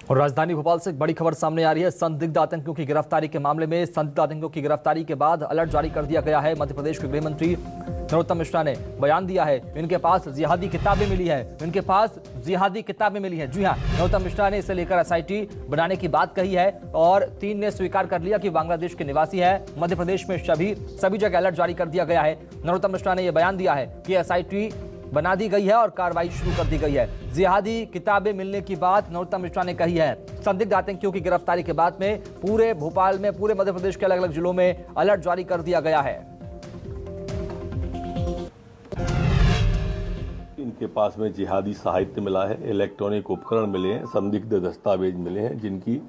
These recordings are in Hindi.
और राजधानी भोपाल से एक बड़ी खबर सामने आ रही है। संदिग्ध आतंकियों की गिरफ्तारी के मामले में संदिग्ध आतंकियों की गिरफ्तारी के बाद अलर्ट जारी कर दिया गया है। मध्य प्रदेश के गृह मंत्री नरोत्तम मिश्रा ने बयान दिया है। इनके पास जिहादी किताबें मिली है, जी हां, नरोत्तम मिश्रा ने इसे लेकर एसआईटी बनाने की बात कही है और 3 ने स्वीकार कर लिया कि बांग्लादेश के निवासी है। मध्य प्रदेश में सभी जगह अलर्ट जारी कर दिया गया है। नरोत्तम मिश्रा ने यह बयान दिया है कि एसआईटी बना दी गई है और कार्रवाई शुरू कर दी गई है। जिहादी किताबें मिलने की बात नरोत्तम मिश्रा ने कही है। संदिग्ध आतंकियों की गिरफ्तारी के बाद में पूरे भोपाल में, पूरे मध्य प्रदेश के अलग अलग जिलों में अलर्ट जारी कर दिया गया है। इनके पास में जिहादी साहित्य मिला है, इलेक्ट्रॉनिक उपकरण मिले हैं, संदिग्ध दस्तावेज मिले हैं जिनकी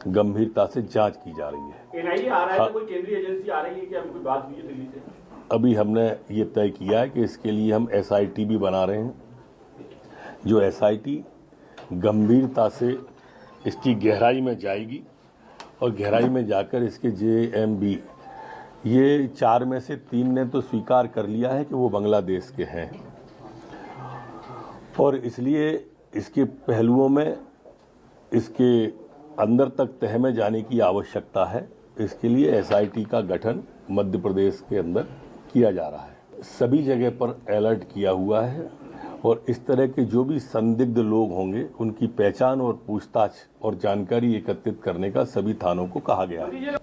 गंभीरता से जांच की जा रही है। एनआईए आ रहा है, कोई केंद्रीय एजेंसी आ रही है कि अभी कोई बात हुई है दिल्ली से? अभी हमने ये तय किया है कि इसके लिए हम एसआईटी भी बना रहे हैं। जो एसआईटी गंभीरता से इसकी गहराई में जाएगी और गहराई में जाकर इसके जेएमबी, ये 4 में से 3 ने तो स्वीकार कर लिया है कि वो बांग्लादेश के हैं और इसलिए इसके पहलुओं में, इसके अंदर तक तह में जाने की आवश्यकता है। इसके लिए एसआईटी का गठन मध्य प्रदेश के अंदर किया जा रहा है। सभी जगह पर अलर्ट किया हुआ है और इस तरह के जो भी संदिग्ध लोग होंगे उनकी पहचान और पूछताछ और जानकारी एकत्रित करने का सभी थानों को कहा गया है।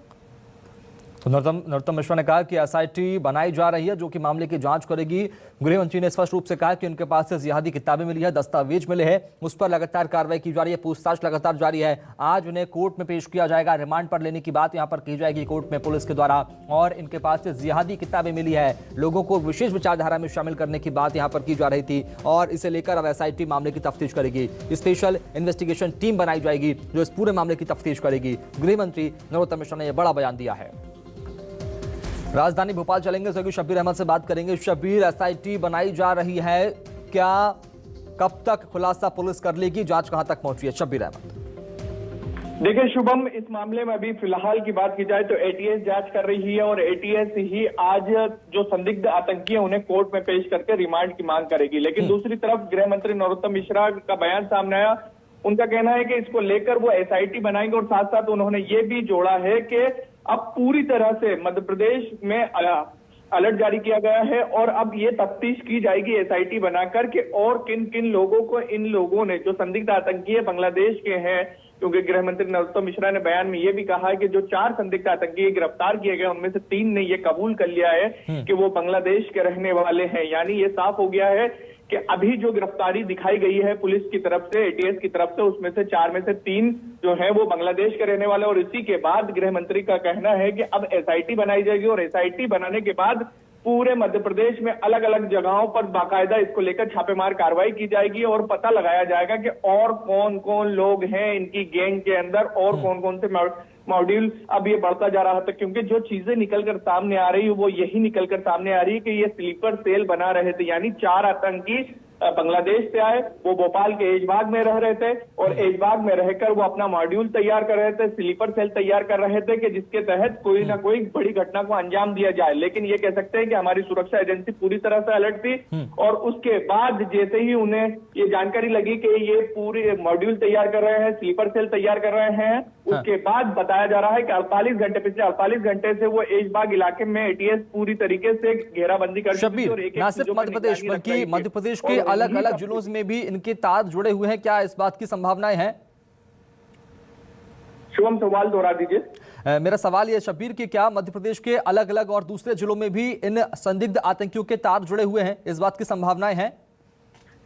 तो नरोत्तम मिश्रा ने कहा कि एसआईटी बनाई जा रही है जो कि मामले की जांच करेगी। गृह मंत्री ने स्पष्ट रूप से कहा कि उनके पास से जिहादी किताबें मिली है, दस्तावेज मिले हैं, उस पर लगातार कार्रवाई की जा रही है, पूछताछ लगातार जारी है। आज उन्हें कोर्ट में पेश किया जाएगा, रिमांड पर लेने की बात यहां पर की जाएगी कोर्ट में पुलिस के द्वारा। और इनके पास से जिहादी किताबें मिली है, लोगों को विशेष विचारधारा में शामिल करने की बात यहां पर की जा रही थी और इसे लेकर अब एसआईटी मामले की तफ्तीश करेगी। स्पेशल इन्वेस्टिगेशन टीम बनाई जाएगी जो इस पूरे मामले की तफ्तीश करेगी। गृह मंत्री नरोत्तम मिश्रा ने यह बड़ा बयान दिया है। राजधानी भोपाल चलेंगे, सहयोगी शब्बीर अहमद से बात करेंगे। शब्बीर, एसआईटी बनाई जा रही है, क्या कब तक खुलासा पुलिस कर लेगी, जांच कहां तक पहुंची है? शब्बीर अहमद। देखिए शुभम, इस मामले में अभी फिलहाल की बात की जाए तो एटीएस जांच कर रही है और एटीएस ही आज जो संदिग्ध आतंकी है उन्हें कोर्ट में पेश करके रिमांड की मांग करेगी। लेकिन दूसरी तरफ गृह मंत्री नरोत्तम मिश्रा का बयान सामने आया। उनका कहना है कि इसको लेकर वो एसआईटी बनाएंगे और साथ साथ उन्होंने ये भी जोड़ा है कि अब पूरी तरह से मध्य प्रदेश में अलर्ट जारी किया गया है और अब ये तफ्तीश की जाएगी एसआईटी बनाकर कि और किन किन लोगों को इन लोगों ने, जो संदिग्ध आतंकी है बांग्लादेश के हैं, क्योंकि गृह मंत्री नरोत्तम मिश्रा ने बयान में ये भी कहा है कि जो 4 संदिग्ध आतंकी गिरफ्तार किए गए उनमें से 3 ने ये कबूल कर लिया है कि वो बांग्लादेश के रहने वाले हैं। यानी ये साफ हो गया है कि अभी जो गिरफ्तारी दिखाई गई है पुलिस की तरफ से, एटीएस की तरफ से, उसमें से 4 में से 3 जो है वो बांग्लादेश के रहने वाले। और इसी के बाद गृह मंत्री का कहना है कि अब एसआईटी बनाई जाएगी और एसआईटी बनाने के बाद पूरे मध्य प्रदेश में अलग अलग जगहों पर बाकायदा इसको लेकर छापेमार कार्रवाई की जाएगी और पता लगाया जाएगा कि और कौन कौन लोग हैं इनकी गैंग के अंदर और कौन कौन से मॉड्यूल। अब ये बढ़ता जा रहा था क्योंकि जो चीजें निकलकर सामने आ रही है वो यही निकलकर सामने आ रही है कि ये स्लीपर सेल बना रहे थे। यानी 4 आतंकी बांग्लादेश से आए, वो भोपाल के ऐशबाग में रह रहे थे और ऐशबाग में रहकर वो अपना मॉड्यूल तैयार कर रहे थे, स्लीपर सेल तैयार कर रहे थे कि जिसके तहत कोई ना कोई बड़ी घटना को अंजाम दिया जाए। लेकिन ये कह सकते हैं कि हमारी सुरक्षा एजेंसी पूरी तरह से अलर्ट थी और उसके बाद जैसे ही उन्हें ये जानकारी लगी कि ये पूरे मॉड्यूल तैयार कर रहे हैं, स्लीपर सेल तैयार कर रहे हैं, उसके बाद बताया जा रहा है कि 48 घंटे, पिछले 48 घंटे से वो ऐशबाग इलाके में एटीएस पूरी तरीके से घेराबंदी कर चुकी है। और न सिर्फ मध्य प्रदेश बल्कि मध्य प्रदेश के अलग अलग जिलों में भी इनके तार जुड़े हुए हैं, क्या इस बात की संभावनाएं हैं? शुभम, सवाल दोहरा दीजिए। मेरा सवाल यह शब्बीर कि क्या मध्य प्रदेश के अलग अलग और दूसरे जिलों में भी इन संदिग्ध आतंकियों के तार जुड़े हुए हैं, इस बात की संभावनाएं हैं?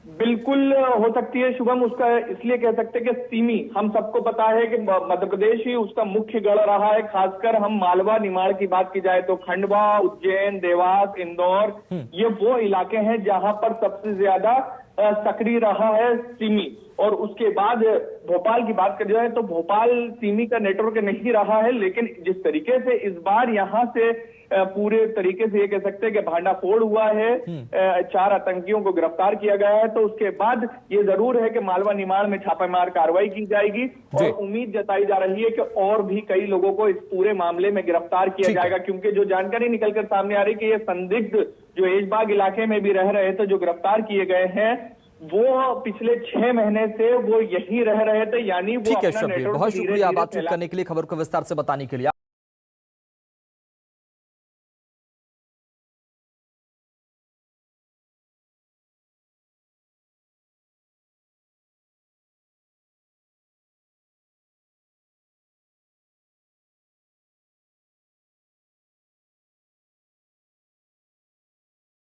बिल्कुल हो सकती है शुभम। उसका इसलिए कह सकते हैं कि सीमी, हम सबको पता है कि मध्य प्रदेश ही उसका मुख्य गढ़ रहा है। खासकर हम मालवा निमाड़ की बात की जाए तो खंडवा, उज्जैन, देवास, इंदौर, ये वो इलाके हैं जहां पर सबसे ज्यादा सक्रिय रहा है सीमी। और उसके बाद भोपाल की बात कर जाए तो भोपाल सीमी का नेटवर्क नहीं रहा है, लेकिन जिस तरीके से इस बार यहां से पूरे तरीके से ये कह सकते हैं कि भांडाफोड़ हुआ है, 4 आतंकियों को गिरफ्तार किया गया है, तो उसके बाद ये जरूर है कि मालवा निमाड़ में छापेमार कार्रवाई की जाएगी और उम्मीद जताई जा रही है कि और भी कई लोगों को इस पूरे मामले में गिरफ्तार किया जाएगा। क्योंकि जो जानकारी निकलकर सामने आ रही है कि ये संदिग्ध जो ऐशबाग इलाके में भी रह रहे थे, जो गिरफ्तार किए गए हैं, वो पिछले 6 महीने से वो यहीं रह रहे थे, यानी वो ठीक है अपना शब्बीर, नेटवर्क बहुत धीरे शुक्रिया धीरे बातचीत करने के लिए, खबर को विस्तार से बताने के लिए।